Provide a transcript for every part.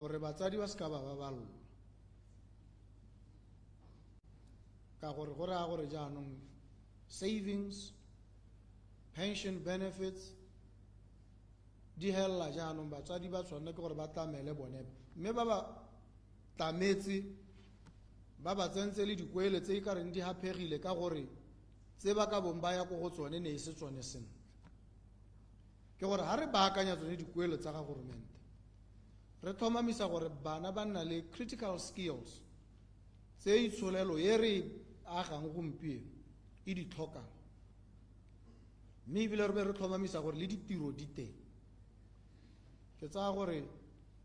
gore batsadi ba ska ba ballo ka gore go raya gore jaanong savings, pension benefits di hella jaanong batsadi ba tshwanela ke gore ba tlamele bone mme ba ba tlametse ba ba tsentse le dikwele tse ka reng di hapegile ka gore tse ba ka bomba ya go go tsone ne se tsone sentle ke gore ha re baakanya tsone dikwele tsa ga government re thomamisa gore bana ba nna le critical skills tse itsholelo ye re agang gompieno e di tlhokang mme ebile re be re thomamisa gore le ditiro di teng ke tsaya gore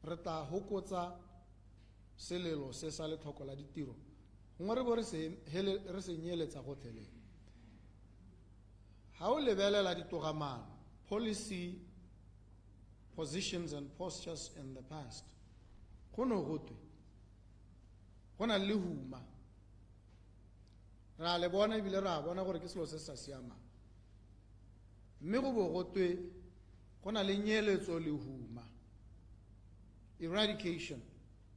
re tla hokotsa selelo se sa le tlhoko la ditiro gongwe re bo re se nyeeletsa gotlheleng ha o lebelela ditogamano policy positions and postures in the past go no gotwe go na le huma ra le bona ebile ra bona gore ke selo se sa siamang mme go bo gotwe go na le nyeeletso le huma eradication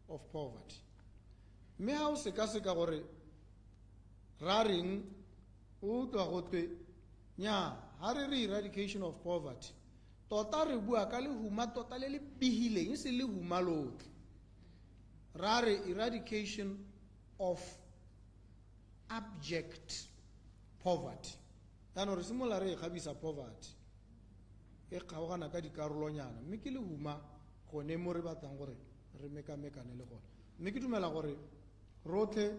of poverty mme ha o seka gore ra reng o tla gotwe nya ha re re eradication of poverty tota re bua ka le huma tota le le pihileng se le huma lotlhe ra re eradication of abject poverty tano re simola re gabisa poverty e kgaogana ka dikarolonyana mme ke le huma gone mo re batlang gore re mekamekane le gone mme ke dumela gore rotlhe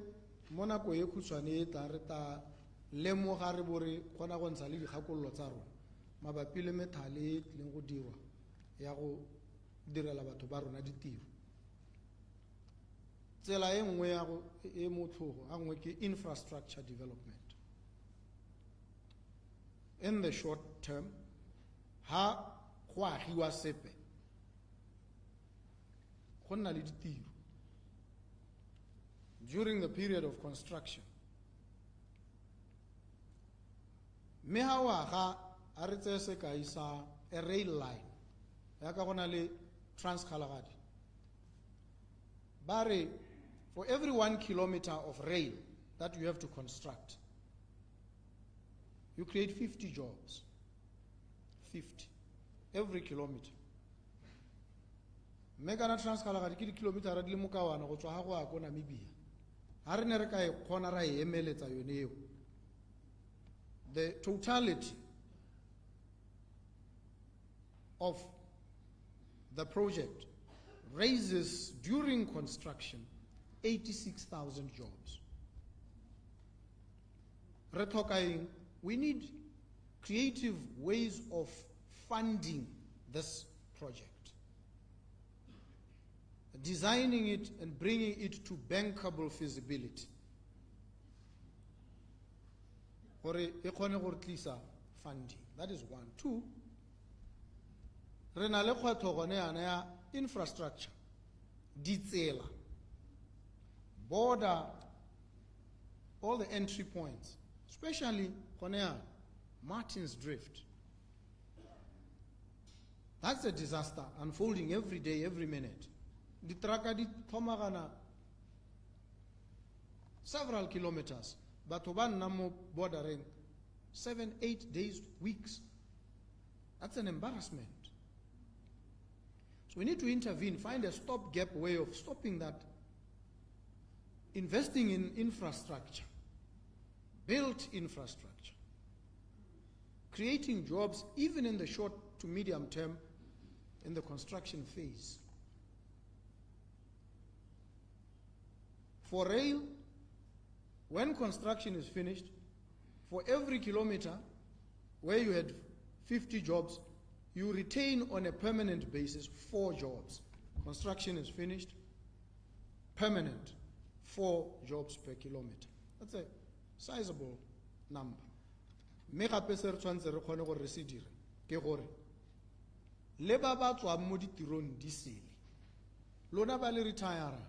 mo nako e khutshwane e tla re ta lemoga re bore gona go ntsha le dikgakololo tsa rona mabapi le methale e tlileng go dirwa ya go direla batho ba rona ditiro tsela e nngwe ya go e motlhogo a nngwe ke infrastructure development in the short term ha go agiwa sepe go nna le ditiro during the period of construction mme ha wa ga a re tse se ka isa a rail line ya ka gona le Trans-Kalahari bare for every 1 kilometer of rail that you have to construct you create 50 jobs 50 every kilometer mme kana Trans-Kalahari ke di-kilometer di le mokawana go tswa ga go ya ko Namibia ha re ne re ka e kgona ra e emeletsa yone eo the totality of the project raises during construction 86,000 jobs. We need creative ways of funding this project, designing it and bringing it to bankable feasibility. Funding. That is one. Two, re na le kgwetlho gone yana ya infrastructure ditsela border all the entry points especially gone yana Martin's Drift. That's a disaster unfolding every day, every minute. The traka di thomagana several kilometers batho ba nna mo bordering 7-8 days, weeks. That's an embarrassment. So we need to intervene, find a stopgap way of stopping that, investing in infrastructure, built infrastructure, creating jobs even in the short to medium term in the construction phase. For rail, when construction is finished, for every kilometer where you had 50 jobs, you retain on a permanent basis 4 jobs. Construction is finished, permanent, 4 jobs per kilometer. That's a sizable number. Me gape se re tshwantse re kgone gore re se dire ke gore le ba ba tswang mo ditirong di sele lona ba le retire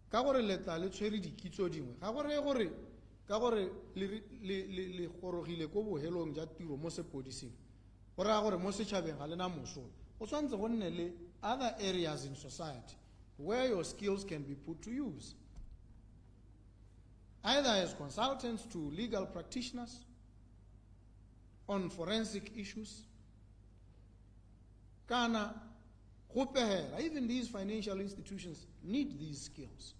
ka gore le tla le tshwere dikitso dingwe ga gore ka gore le gorogile ko bohelong ja tiro mo sepodising go raya gore mo setšhabeng ga lena mosola go tshwanetse go nne le other areas in society where your skills can be put to use, either as consultants to legal practitioners on forensic issues, kana even these financial institutions need these skills.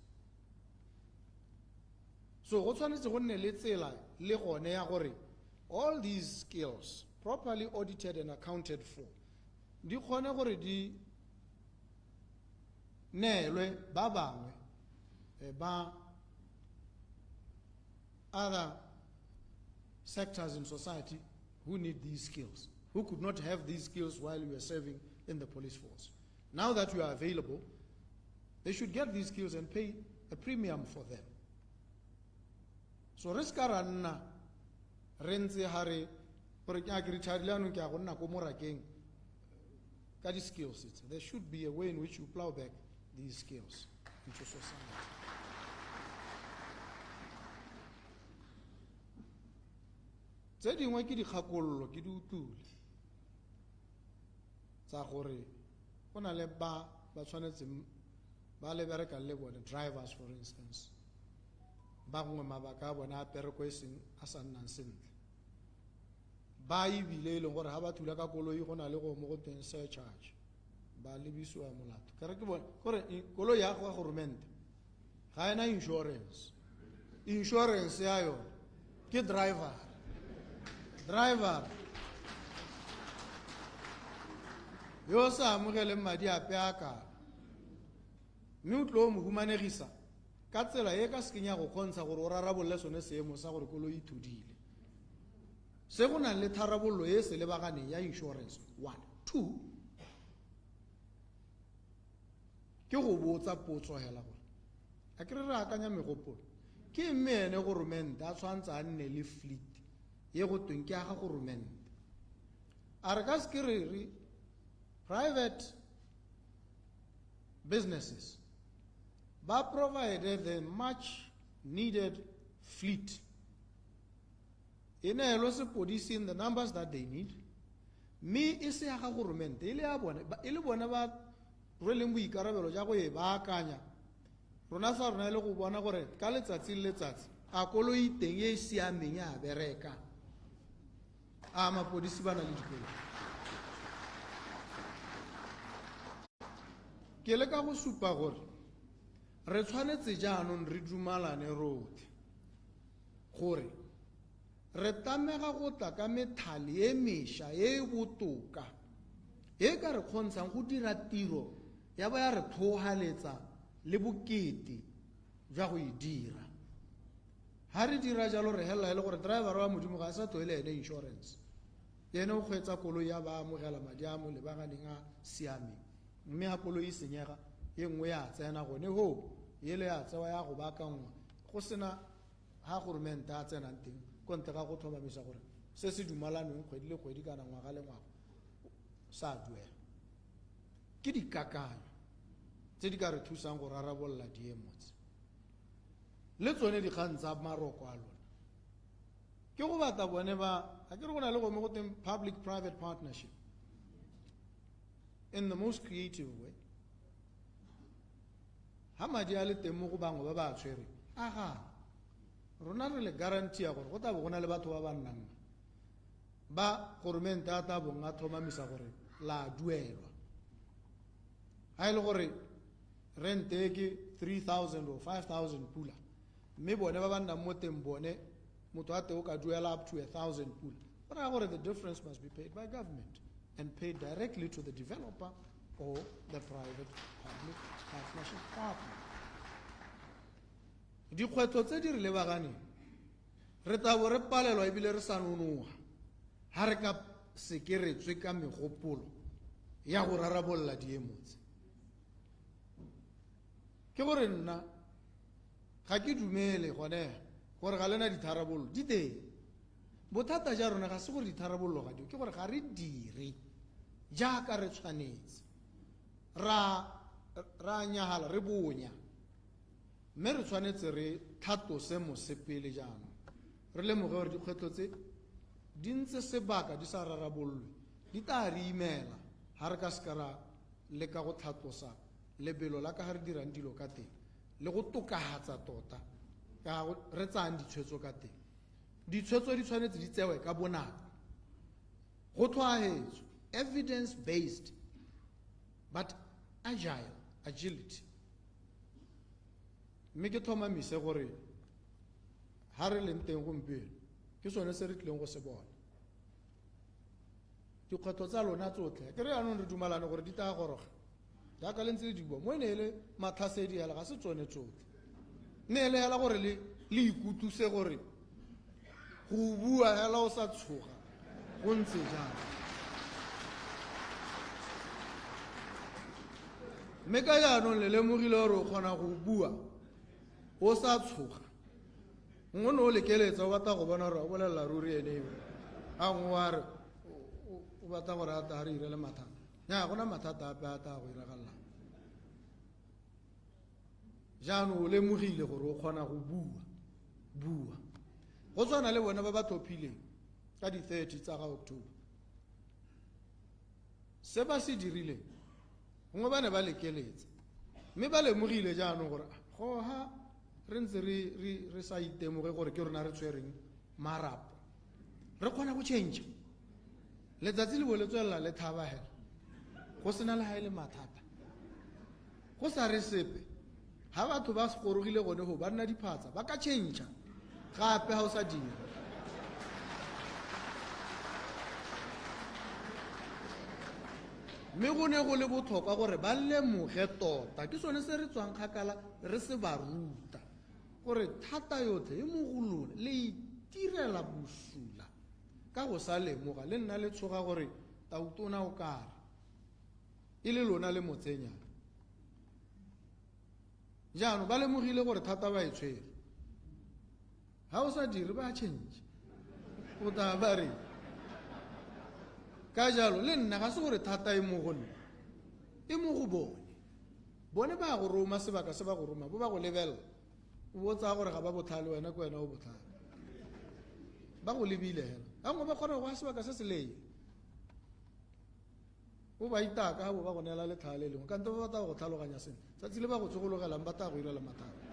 So all these skills properly audited and accounted for, di kgone gore di neelwe ba bangwe ba other sectors in society who need these skills, who could not have these skills while you were serving in the police force. Now that you are available, they should get these skills and pay a premium for them. So riskaranna renze hare gore ke agriculture ke a go nna ko morakeng ka di skills. There should be a way in which you plow back these skills into society. Tse dingwe ke dikgakololo ke di utule tsa gore go na le ba tshwanetseng ba le bereka le bone, drivers for instance, ba gongwe mabaka a bone a pereko e seng a sa nnang sentle, ba ebile e leng gore ga ba thula ka koloi go na le go mo go teng surcharge, ba lebisiwa molato. Kare ke bone gore koloi ya go government ga ena insurance ya yone ke driver yo sa amogele madi a peaka, mme o tlo mo humanegisa ka tsela e ka sekenya go kgontsha gore o rarabolle sone seemo sa gore koloi thudile. Se go nang le tharabollo e se lebaganeng ya insurance. 1, 2 ke go botsa potso hela gore a ke re akanya megopolo ke mmene go rumente a tshwantse a nne le fleet ye go tweng ke aga go rumente a re ka sekiriri private businesses ba provided the much needed fleet in a sepodisi in the numbers that they need, me e se aga go rumente ile ya bona ile bona ba releng boikarabelo ja go e baakanya rona sa rona ile go bona gore ka letsatsi le letsatsi a koloi teng e siameng ya bereka a mapodisi bana le dikoloi. Ke le ka go supa gore re tshwanetse jaanong re dumalane rotlhe gore re tamega go tla ka methale e mešwa e botoka e ka re kgontshang go dira tiro ya ba ya re thogaletsa le bokete jwa go e dira. Ha re dira jalo re hela le gore driver wa modimo ga sa toile ene insurance, ene o kgwetsa koloi ya ba amogela madi a mo lebaganeng a siameng, mme ha koloi e senyega ye nngwe ya tsena gone ho yele ya tsewa ya go baakangwa go sena ha government a tsenang teng kontle ga go thomamisa gore se se dumalaneng kgwedi le kgwedi kana ngwaga le ngwaga sa duela. Ke dikakanyo tse di ka re thusang go rarabolla diemo tse le tsone dikgang tsa maroko a lona. Ke go batla bone ba a ke re go na le go mo go teng public private partnership in the most creative way. Ha madi a le teng mo go bangwe ba ba tshwere aga rona re le guarantee ya gore go tla bo gona le batho ba ba nnang ba government a tla bong a thomamisa gore la duelwa. Ha ile gore rente ke 3,000 or 5,000 pula, mme bone ba ba nnang mo teng bone motho a teo ka duela up to 1,000 pula, but I gore the difference must be paid by government and paid directly to the developer or the private public partnership partner. Dikgwetlho tse di re lebaganeng re tabo re palelwa ebile re sa nonoga ha re ka seke re tswe ka megopolo ya go rarabolla diemo tse. Ke gore nna ga ke dumele gone gore ga lena ditharabollo di teng. Bothata ja rona ga se gore ditharabollo ga dio, ke gore ga re dire jaaka re tshwanetse, ra nyagala re bonya, mme re tshwanetse re tlhatose mosepele jaanong re lemoge gore dikgwetlho tse di ntse sebaka di sa rarabollwe di tla re imela ha re ka seka ra le ka go tlhatlosa lebelo la ka ga re dirang dilo ka teng le go tokahatsa tota ka re tsang ditshwetso ka teng. Ditshwetso di tshwanetse di tsewe ka bonako go tlhoahetso, evidence based but agility. Mme ke tlhomamise gore ha re leng teng gompieno ke sone se re tlileng go se bona. Dikgwetlho tsa lona tsotlhe ke re anong re dumalane gore di tla goroga jaaka le ntse le di bua mo ne ele matlhasedi hela ga se tsone tsotlhe, ne ele hela gore le ikutluse gore go bua hela o sa tshoga go ntse jang. Mme ka jaanong le lemogile gore o kgona go bua o sa tshoga, ngwe ne o lekeletsa o batla go bona gore o bolelela ruri ene a ngwe wa re o batla gore a ta re irele mathata. Nya gona mathata ape a ta go iragalela. Jaanong o lemogile gore o kgona go bua go tshwana le bona ba ba tlhophileng ka di-30 tsa ga October. Se ba se dirileng gongwe ba ne ba lekeletsa mme ba lemogile jaanong gore goga re ntse re sa itemoge gore ke rona re tshwereng marapo re kgona go change. Letsatsi le bo le tswelela le thaba hela go sena le ha ile mathata go sa re sepe. Ha batho ba se gorogile gone go ba nna diphatsa ba ka change gape ha o sa dira. Mme go ne go le botlhokwa gore ba lemoge tota, ke sone se re tswang kgakala re se ba ruta gore thata yotlhe e mo go lona le itirela bosula ka go sa lemoga le nna le tshoga gore tautona o kare e le lona le motsenyana. Jaanong ba lemogile gore thata ba e tshwere, ha o sa dire ba change o ta ba re ka jalo le nna ga se gore thata e mo go nna e mo go bone ba go roma sebaka se ba go roma bo ba go lebella o botsa gore ga ba botlhale wena ko wena o botlhale ba go lebile hela ga ngwe ba kgona go ga sebaka se se leile o ba itaka ha bo ba go neela letlhale lengwe kante ba batla go tlhaloganya sengwe tsatsi le ba go tsogologelang ba tla go irela mathata.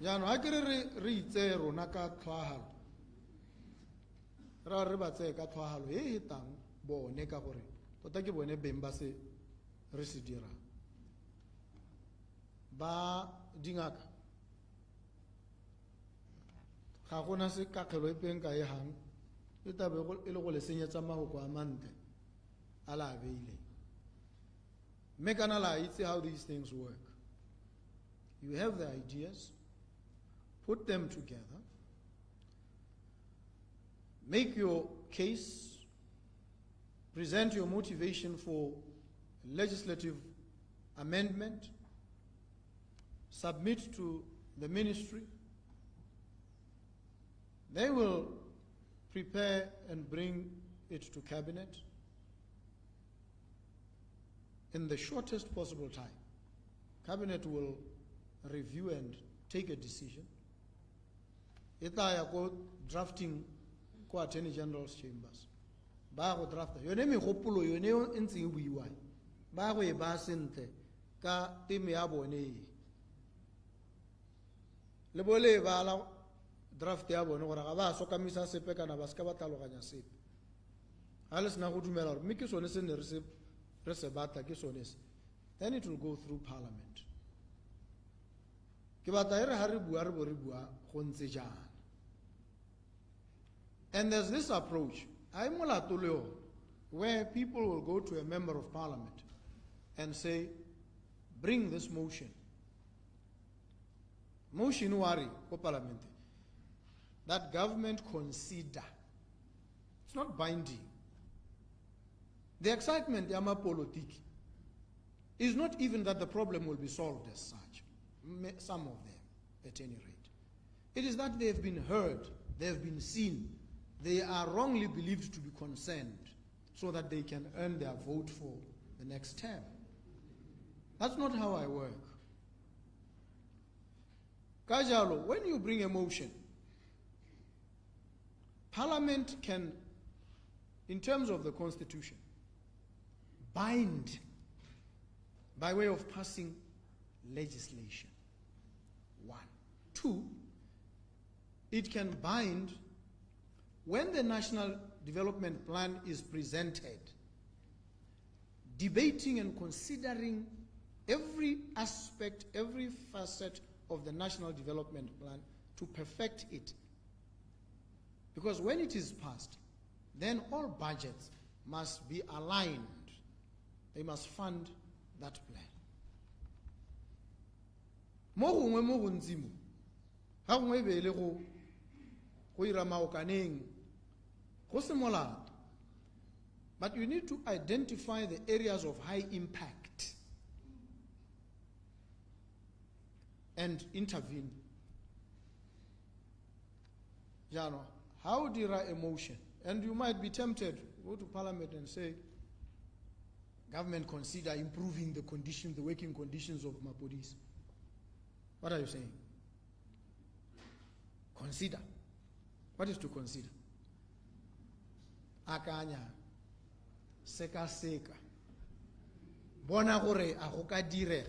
Jaanong ga ke re itseye rona ka tlhoagalo re ba tseye ka tlhoagalo e tang bone ka gore tota ke bone beng ba se re se dirang. Ba dingaka ga gona se kakgelo e peng ka e hang e tabe e le go le senyetsa mahoko a mantle a la beileng. Mme kana la itse how these things work. You have the ideas, put them together, make your case, present your motivation for legislative amendment, submit to the ministry. They will prepare and bring it to cabinet in the shortest possible time. Cabinet will review and take a decision. Itaya go drafting ko Attorney General's chambers. Ba go drafta. Yone me gopolo yone ntse e buiwa. Ba go e ba sentle ka teme ya bone. Le bole ba la draft ya bone gore ga ba sokamisa sepe kana ba ska ba tlhaloganya sepe. Ha le sena go dumela gore mme ke sone se ne re se batla ke sone se. Then it will go through parliament. Ke batla ere ha re bua re bo re bua go ntse jana. And there's this approach, where people will go to a member of parliament and say, bring this motion. Motion wari ko parliament. That government consider. It's not binding. The excitement yama politique is not even that the problem will be solved as such. Some of them, at any rate. It is that they have been heard, they have been seen, they are wrongly believed to be concerned so that they can earn their vote for the next term. That's not how I work. Kajalo, when you bring a motion, Parliament can, in terms of the Constitution, bind by way of passing legislation. 1. 2, it can bind when the National Development Plan is presented, debating and considering every aspect, every facet of the National Development Plan to perfect it. Because when it is passed, then all budgets must be aligned. They must fund that plan. Mo gongwe mo gontsi mo ga gongwe be le go ira maokaneng go se molato. But you need to identify the areas of high impact and intervene. How dira emotion? And you might be tempted to go to Parliament and say, government consider improving the conditions, the working conditions of Mapodis. What are you saying? Consider. What is to consider? Akanya, seka seka, bona gore a go ka direga.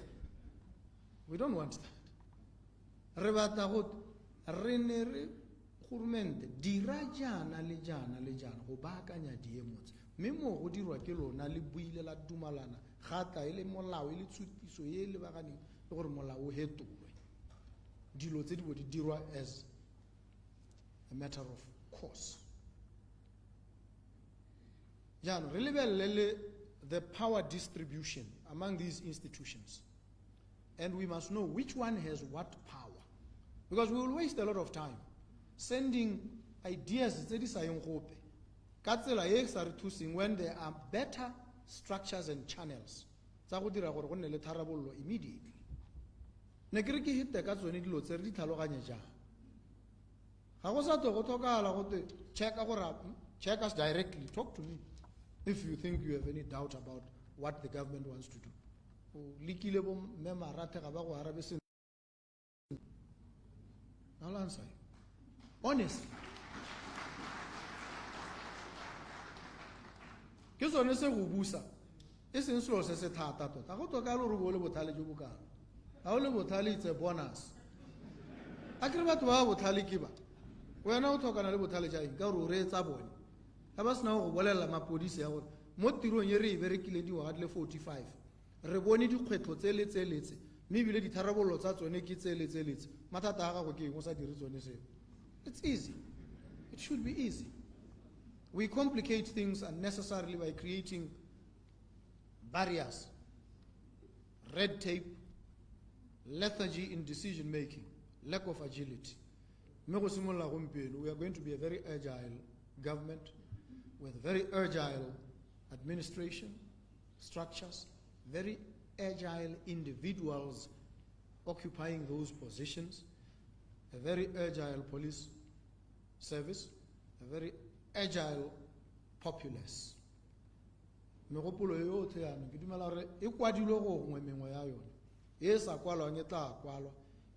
We don't want that. Re batla go re ne re gourmente dira jana le jana le jana go baakanya diemotse mme mo go dirwa ke lona le buile la dumalana gata ile molao ile tshutiso ye le baganeng le gore molao o hetolwe dilo tse di bo di dirwa as a matter of course. Jana re lebelele the power distribution among these institutions, and we must know which one has what power, because we will waste a lot of time sending ideas tse di sa yeng gope ka tsela e sa re thusing when there are better structures and channels tsa go dira gore go nne le tharabollo immediately. Ne ke re ke hite ka tsone dilo tse re di tlhaloganye jang ga go sa go tlhokagala go check us directly, talk to me if you think you have any doubt about what the government wants to do. Likile bo memarate ga ba go arabe se I'll answer you. Honestly. Ke sone se go busa e seng selo se se thata tota go toka le go le bothale jo bokana ga o le bothale it's a bonus a kere batho ba bothale ke ba wena o tlhokana le bothale ja eng ka gore o re etsa bone ga ba sena go bolelela mapodisi ya gore mo tirong ye re e berekile dingwaga le 45 re bone dikgwetlho tse le tse mme ebile ditharabollo tsa tsone ke tse le mathata a gago ke eng o sa dire tsone seo. It's easy. It should be easy. We complicate things unnecessarily by creating barriers, red tape, lethargy in decision making, lack of agility. We are going to be a very agile government with very agile administration structures, very agile individuals occupying those positions, a very agile police service, a very agile populace. Megopolo yotlhe yana ke dumela re e kwadilwe go ngwe mengwe ya yone e sa kwalwang e tla kwalwa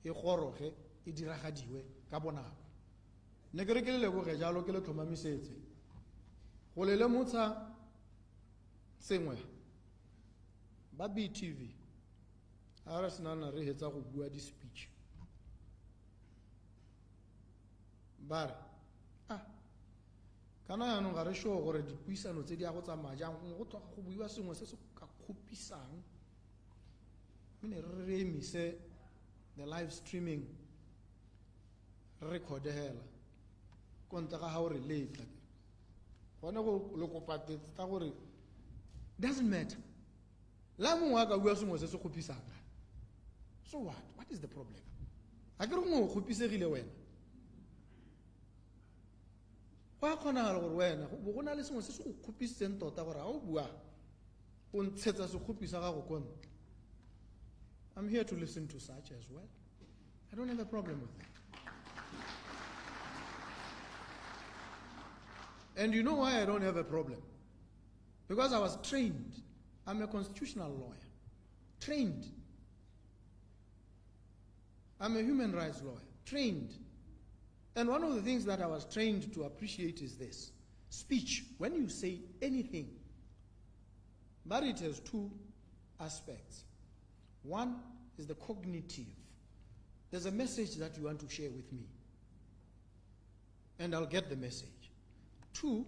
e goroge e diragadiwe ka bonako. Ne ke re ke le leboge jalo ke le tlhomamisetse go le lemotsa sengwe ba BTV a re senana re hetsa go bua di speech bare kana yaanong ga re sure gore dipuisano tse di ya go tsamaya jang go tloga go buiwa sengwe se se ka kgopisang mme re emise the live streaming re recorde hela konta ga ha o re letla gone go le kopatetse ta gore doesn't matter la mongwe a ka bua sengwe se se kgopisang so what is the problem a ke re go mo kgopisegile wena go a kgonagala gore wena go na le sengwe se se go kgopisitseng tota gore ga o bua o ntshetsa sekgopisa gago ko ntle. I'm here to listen to such as well. I don't have a problem with that. And you know why I don't have a problem? Because I was trained. I'm a constitutional lawyer. Trained. I'm a human rights lawyer. Trained. And one of the things that I was trained to appreciate is this. Speech. When you say anything But it has two aspects. One is the cognitive. There's a message that you want to share with me, and I'll get the message. Two,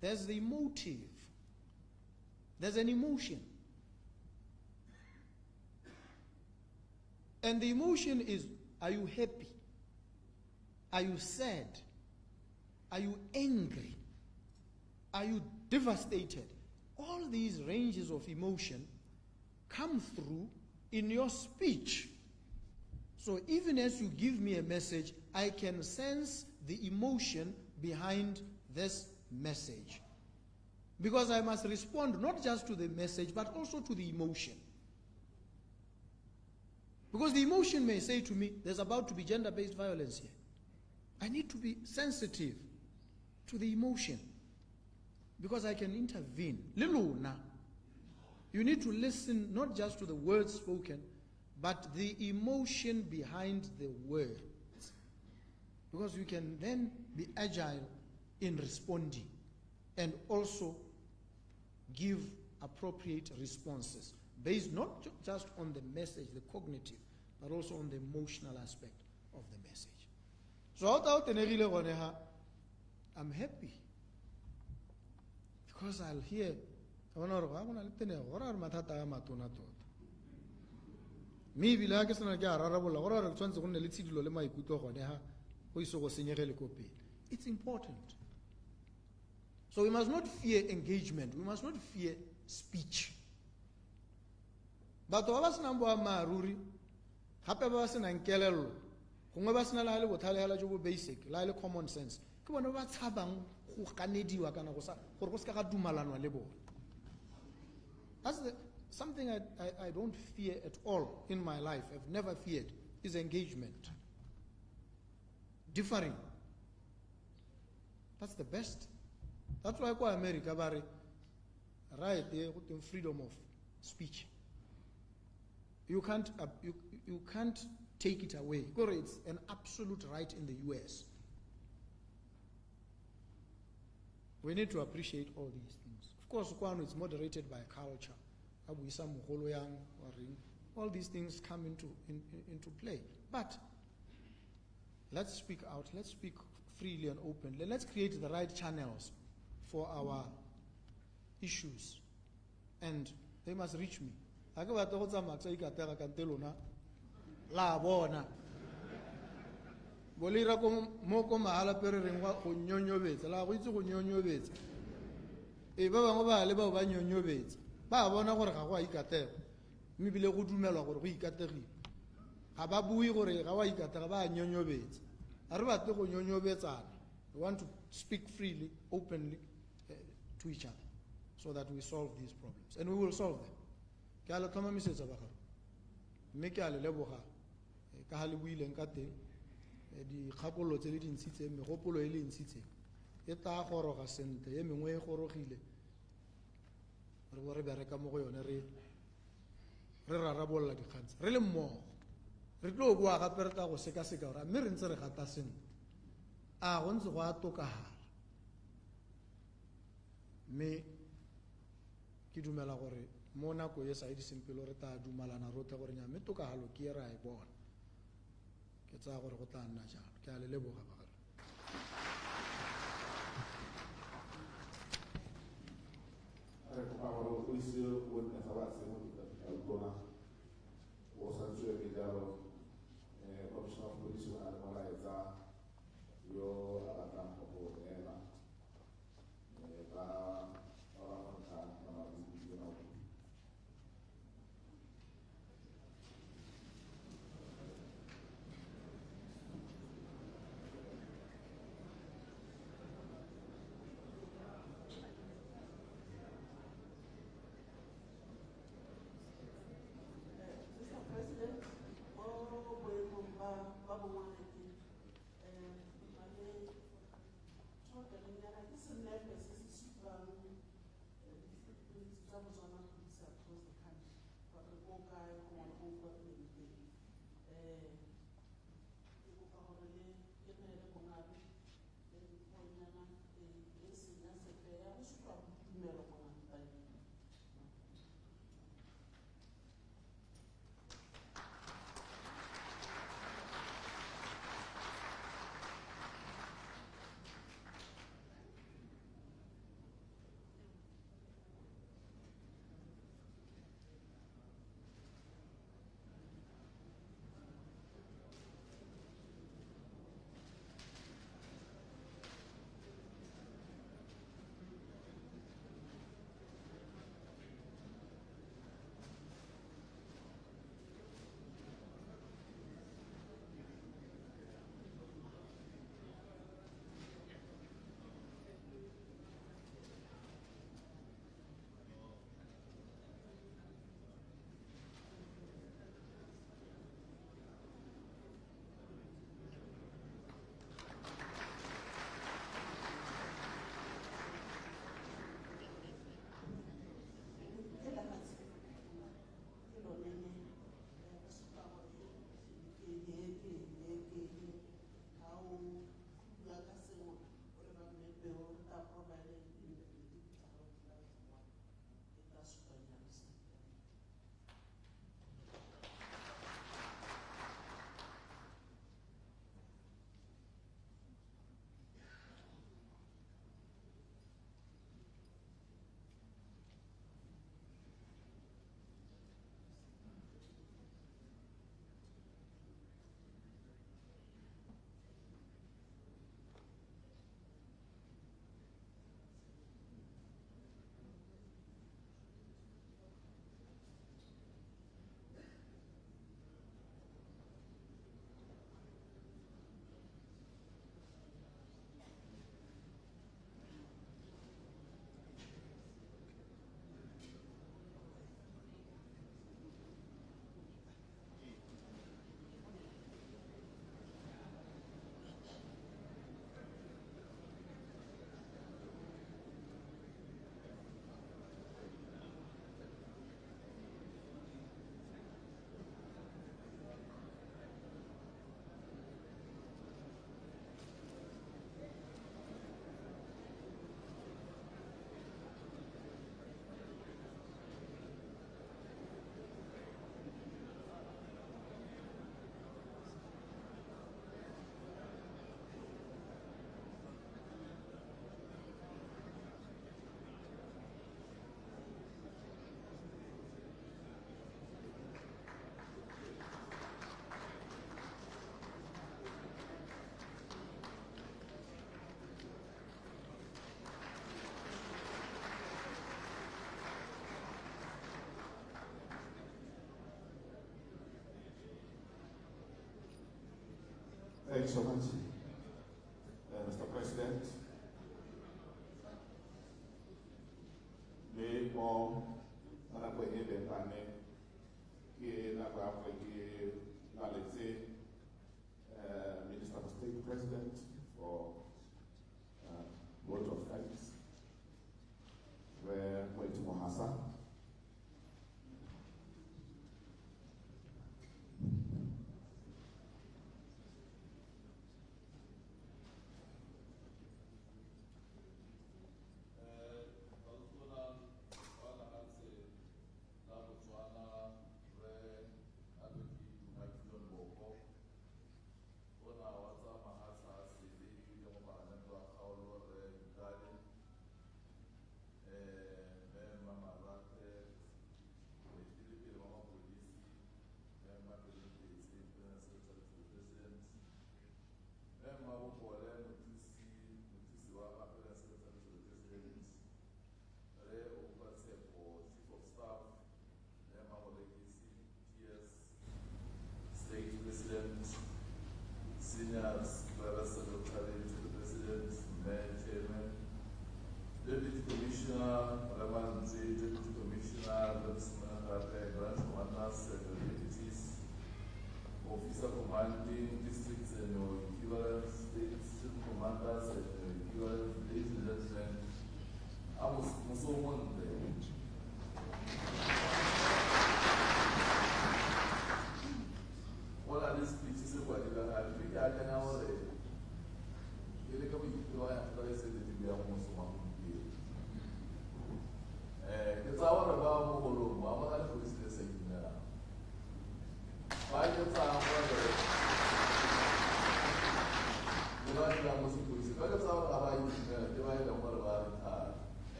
there's the emotive. There's an emotion. And the emotion is, are you happy? Are you sad? Are you angry? Are you devastated? All these ranges of emotion come through in your speech. So even as you give me a message, I can sense the emotion behind this message. Because I must respond not just to the message, but also to the emotion. Because the emotion may say to me, there's about to be gender-based violence here. I need to be sensitive to the emotion, because I can intervene. Liluna, you need to listen not just to the words spoken, but the emotion behind the words. Because you can then be agile in responding and also give appropriate responses based not just on the message, the cognitive, but also on the emotional aspect of the message. So I'm happy because I'll hear it's important. So we must not fear engagement. We must not fear speech. But wa basina mbo maruri hape ba sina nkelelo gongwe ba sina la le bothale jo bo basic la le common sense ke bona ba tshabang go kanediwa kana go sa gore go se ka ga dumalanwa le bona. That's something I don't fear at all in my life. I've never feared is engagement. Differing. That's the best. That's why I call America right there with freedom of speech. You can't take it away. It's an absolute right in the US. We need to appreciate all these things. Of course, it's moderated by culture. All these things come into play. But let's speak out. Let's speak freely and openly. Let's create the right channels for our issues. And they must reach me. La bona. Bolira moko mahala pere ringwa go nyonyobetsa la go itse go nyonyobetsa. E ba bangwe ba le ba ba nyonyobetsa. Ba bona gore ga go ikatela. Mme bile go dumelwa gore go ikategile. Ga ba bui gore ga wa ikatela ba nyonyobetsa. A re batle go nyonyobetsana. We want to speak freely, openly to each other so that we solve these problems. And we will solve them. Ke a le tlhomamisetsa ba gago. Mme ke a le leboga ka ha le buileng ka teng di kgakolo tse le di ntshitseng megopolo e le ntshitseng e tla goroga sentle e mengwe e gorogile re bo re bereka mo go yone re rarabolla dikgantse re le mmogo re tlo bua gape re tla go sekaseka gore mme re ntse re gata sentle a go ntse go a tokagala mme ke dumela gore mo nako e sa e disempelo re tla dumalana rotlhe gore nya mme tokagalo ke e ra e bona ke tsa gore go tla nna jalo ke a le leboga ba gare re kopa gore o ise o nne fa ba se mo ditona o sa tswe ke jalo commissioner of police wa le molaetsa yo a batlang go ela ba Thank you so much, Mr. President. Le bon, on a payé des années qui n'a pas payé dans l'été, Minister of State President for vote of thanks, where went to Mohasa.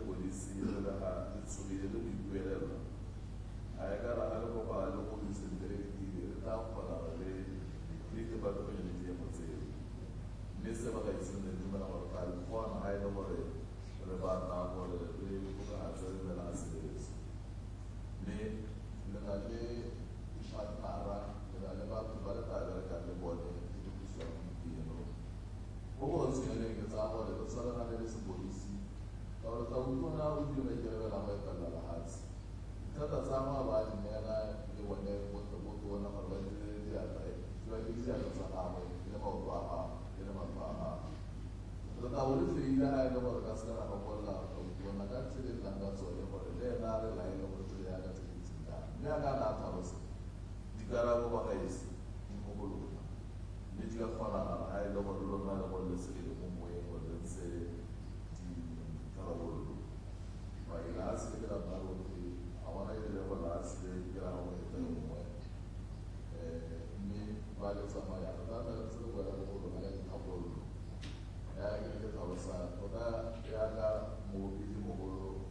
Police policy le tsubile le boipuelelo a e ka raga le kopana le policy directive le tla kgona le ditebatokanye di mo tseo mme se ba ka itseng le dumela gore ga le kgona ga e le gore re batla gore re kgokagatse re nne la sebetso mme le na le partnera le na le batho ba le tla berekang le bone di thusiwang gompieno go bontsheng ke tsa gore re tshwaragane le sepodisi ka gore tla utlwana o dira ikerabela go epelela lefatshe thata tsa ama ba di neela le bone botona gore ba dire diatla ba dire diatla tsa gagwe le maoto a gagwe le matlo a gagwe re tla bo le feile ga e le gore ka seka ra gopolela botona ka tsele tlang ka tsone gore le ena re laele go tsele ya ka tse ditseng jang mme a ka na tlhalosa dikarabo ba gaise di mo go lona mme di ka kgonagala ga e le gore lona le gore le se le mo moeng gore le ntse ditharabololo maina a se ke la barotlhe a bona e le go la se ke la go e tla nngwe mme ba le tsamaya ga ba le se go ya go lona ya ditharabololo ya ke le tlhalosa tota ya ka mo di mo go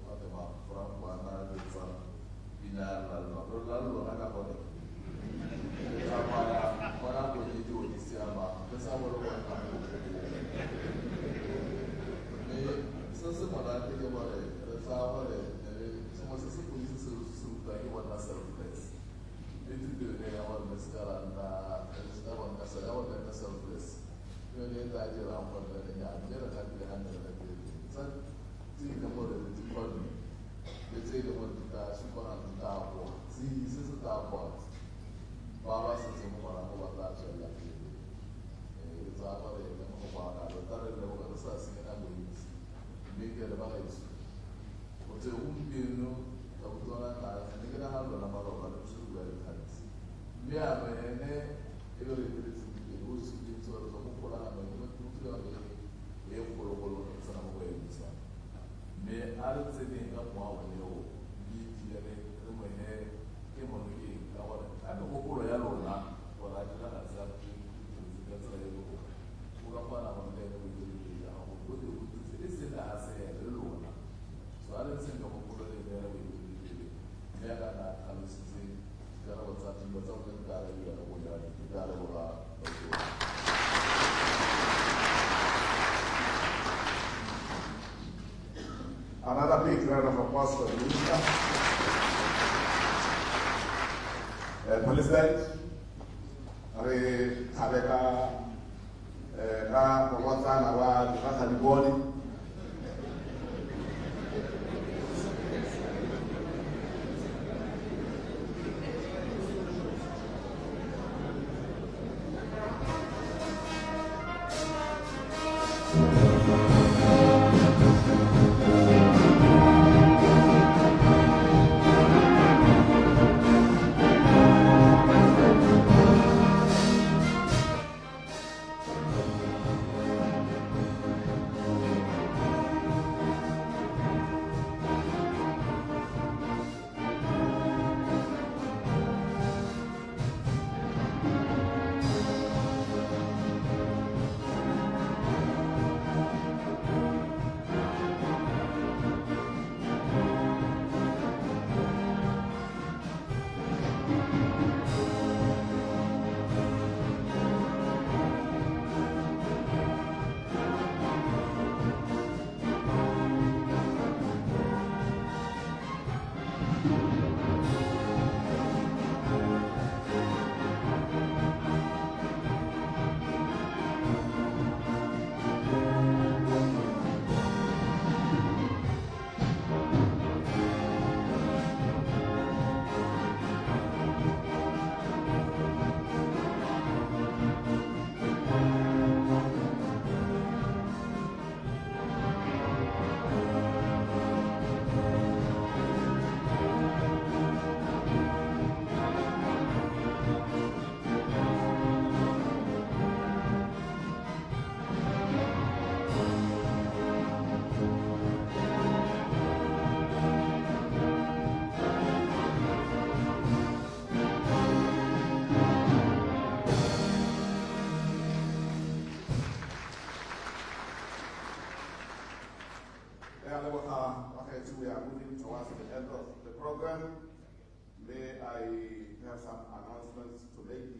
a te ma Frank bana le tsa binara la lona ka gore tsamaya bona go di di siama le sa go lo ka se se monate ke gore re tla gore sengwe se se polisi se se utlwa ke bona selfless le ditiro ya gore le se ka ranta le se ka bona se ya bona ka selfless yo le tla dira gore le nya le re ka dira hantle le ke tsa tsi le gore le di kgone le tse le gore ta supana ta go tsi se se ta go ba ba se se mo bona go ba tla tsela le tsa gore le mo ba ka le ta le go re sa se na go ke le ba gaetso o tse gompieno ka botswana ka ne ke nagana lona maloba le se bua dikgantsi mme a ene e re diretse pele o se ke tsore go golagana le motho e kgologolo go tsena mo go emisa mme a re tseneng ka moago leo di dire re mo ene ke mo ke ka gore a le kgolo ya lona gore a dira ga tsa ka tsela e go ka bona go le go dire ya go go e se la se le lona so a re se go go le le re go ya ga na tlhalositse ka go tsa tiro tsa go ka re ya go ya di ka re go ba Another big round of applause for the minister. President, re thabeka ka Botswana wa ka Liboni. We are moving towards the end of the program. May I have some announcements to make